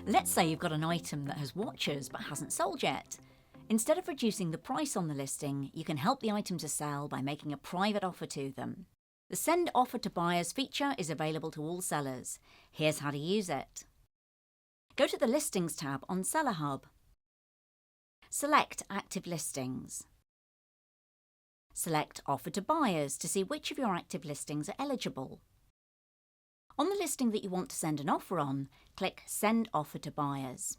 Let's say you've got an item that has watchers but hasn't sold yet. Instead of reducing the price on the listing, you can help the item to sell by making a private offer to them. The Send Offer to Buyers feature is available to all sellers. Here's how to use it. Go to the Listings tab on Seller Hub. Select Active Listings. Select Offer to Buyers to see which of your active listings are eligible. On the listing that you want to send an offer on, click Send Offer to Buyers.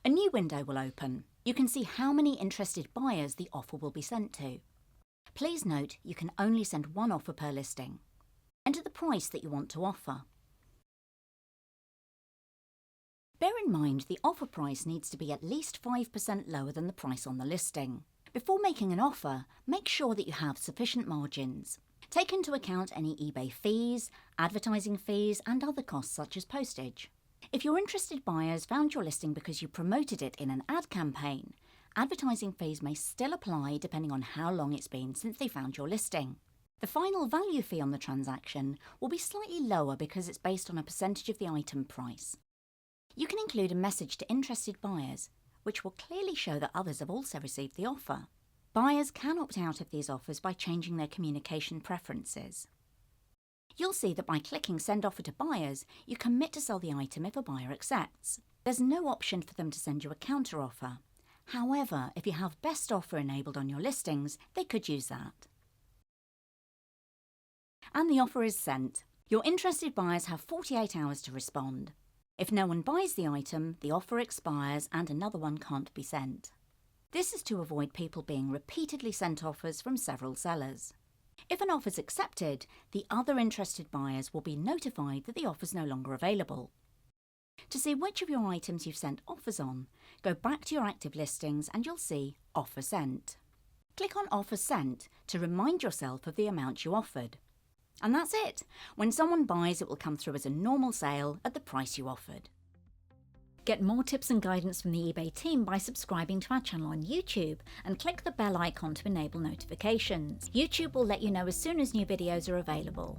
A new window will open. You can see how many interested buyers the offer will be sent to. Please note you can only send one offer per listing. Enter the price that you want to offer. Bear in mind the offer price needs to be at least 5% lower than the price on the listing. Before making an offer, make sure that you have sufficient margins. Take into account any eBay fees, advertising fees, and other costs such as postage. If your interested buyers found your listing because you promoted it in an ad campaign, advertising fees may still apply depending on how long it's been since they found your listing. The final value fee on the transaction will be slightly lower because it's based on a percentage of the item price. You can include a message to interested buyers, which will clearly show that others have also received the offer. Buyers can opt out of these offers by changing their communication preferences. You'll see that by clicking Send Offer to Buyers, you commit to sell the item if a buyer accepts. There's no option for them to send you a counter-offer. However, if you have Best Offer enabled on your listings, they could use that. And the offer is sent. Your interested buyers have 48 hours to respond. If no one buys the item, the offer expires and another one can't be sent. This is to avoid people being repeatedly sent offers from several sellers. If an offer is accepted, the other interested buyers will be notified that the offer is no longer available. To see which of your items you've sent offers on, go back to your active listings and you'll see Offer Sent. Click on Offer Sent to remind yourself of the amount you offered. And that's it. When someone buys, it will come through as a normal sale at the price you offered. Get more tips and guidance from the eBay team by subscribing to our channel on YouTube and click the bell icon to enable notifications. YouTube will let you know as soon as new videos are available.